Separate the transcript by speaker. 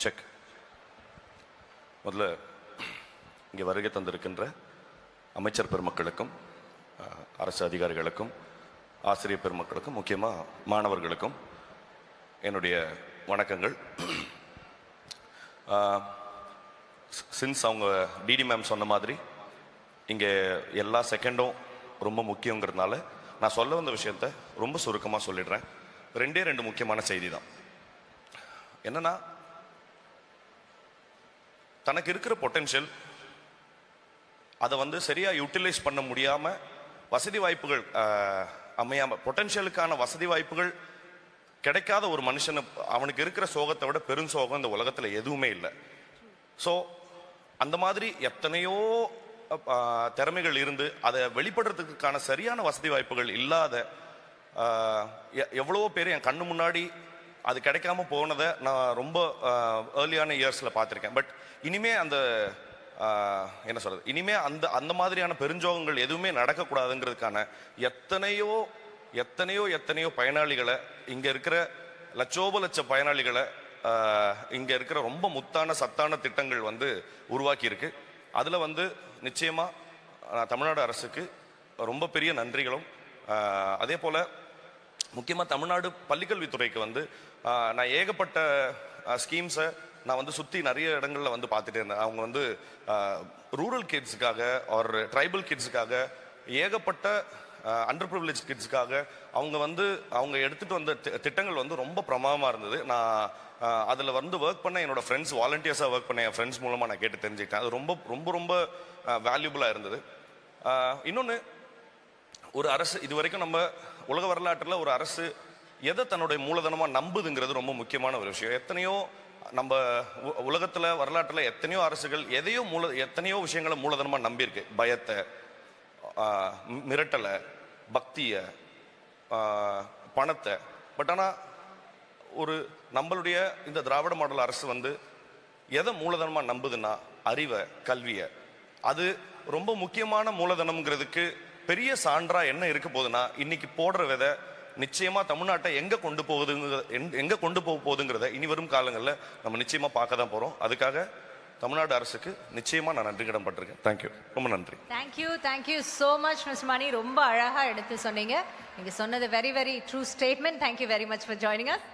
Speaker 1: Check. முதல்ல இங்கே வருகை தந்திருக்கின்ற அமைச்சர் பெருமக்களுக்கும் அரசு அதிகாரிகளுக்கும் ஆசிரியர் பெருமக்களுக்கும் முக்கியமாக மாணவர்களுக்கும் என்னுடைய வணக்கங்கள். சின்ஸ் அவங்க டிடி மேம் சொன்ன மாதிரி இங்கே எல்லா செகண்டும் ரொம்ப முக்கியங்கிறதுனால நான் சொல்ல வந்த விஷயத்த ரொம்ப சுருக்கமாக சொல்லிடுறேன். ரெண்டு முக்கியமான செய்தி தான். என்னன்னா, தனக்கு இருக்கிற பொட்டென்ஷியல் அதை சரியாக யூட்டிலைஸ் பண்ண முடியாமல் வசதி வாய்ப்புகள் அமையாமல், பொட்டென்ஷியலுக்கான வசதி வாய்ப்புகள் கிடைக்காத ஒரு மனுஷனை அவனுக்கு இருக்கிற சோகத்தை விட பெரும் சோகம் இந்த உலகத்தில் எதுவுமே இல்லை. ஸோ அந்த மாதிரி எத்தனையோ திறமைகள் இருந்து அதை வெளிப்படுறதுக்கான சரியான வசதி வாய்ப்புகள் இல்லாத எவ்வளவோ பேர் என் கண்ணு முன்னாடி அது கிடைக்காம போனதை நான் ரொம்ப ஏர்லியான இயர்ஸில் பார்த்துருக்கேன். பட் இனிமே அந்த என்ன சொல்றது, இனிமே அந்த மாதிரியான பெருஞ்சோகங்கள் எதுவுமே நடக்கக்கூடாதுங்கிறதுக்கான எத்தனையோ பயனாளிகளை, இங்க இருக்கிற லட்ச பயனாளிகளை இங்க இருக்கிற ரொம்ப முத்தான சத்தான திட்டங்கள் உருவாக்கி இருக்கு. அதுல நிச்சயமா தமிழ்நாடு அரசுக்கு ரொம்ப பெரிய நன்றிகளும், அதே போல முக்கியமா தமிழ்நாடு பள்ளிக்கல்வித்துறைக்கு நான் ஏகப்பட்ட ஸ்கீம்ஸை நான் சுற்றி நிறைய இடங்களில் பார்த்துட்டே இருந்தேன். அவங்க ரூரல் கிட்ஸுக்காக ஒரு ட்ரைபல் கிட்ஸுக்காக ஏகப்பட்ட அண்டர் ப்ரிவிலேஜ் கிட்ஸுக்காக அவங்க எடுத்துகிட்டு வந்த திட்டங்கள் ரொம்ப பிரமாதமாக இருந்தது. நான் அதில் ஒர்க் பண்ண என்னோட ஃப்ரெண்ட்ஸ், வாலண்டியர்ஸாக ஒர்க் பண்ண என் ஃப்ரெண்ட்ஸ் மூலமாக நான் கேட்டு தெரிஞ்சுக்கிட்டேன். அது ரொம்ப ரொம்ப ரொம்ப வேல்யூபுளாக இருந்தது. இன்னொன்று, ஒரு அரசு இது வரைக்கும் நம்ம உலக வரலாற்றில் ஒரு அரசு எதை தன்னுடைய மூலதனமாக நம்புதுங்கிறது ரொம்ப முக்கியமான ஒரு விஷயம். எத்தனையோ நம்ம உலகத்தில் வரலாற்றில் எத்தனையோ அரசுகள் எத்தனையோ விஷயங்களை மூலதனமாக நம்பியிருக்கு. பயத்தை, மிரட்டலை, பக்தியை, பணத்தை. பட் ஆனால் நம்மளுடைய இந்த திராவிட மாடல் அரசு எதை மூலதனமாக நம்புதுன்னா அறிவை, கல்வியை. அது ரொம்ப முக்கியமான மூலதனம்ங்கிறதுக்கு பெரிய சான்றா என்ன இருக்க போகுதுன்னா, இன்னைக்கு போடுற விதை நிச்சயமா தமிழ்நாட்டை எங்க கொண்டு போக போகுதுங்கிறத இனி வரும் காலங்களில் நம்ம நிச்சயமா பார்க்க தான் போறோம். அதுக்காக தமிழ்நாடு அரசுக்கு நிச்சயமா நான் நன்றி கடன் பட்டிருக்கேன். தேங்க்யூ, ரொம்ப நன்றி.
Speaker 2: தேங்க்யூ சோ மச் மிஸ்டர் மணி. ரொம்ப அழகா எடுத்து சொன்னீங்க. நீங்க சொன்னது very true statement. Thank you very much for joining us.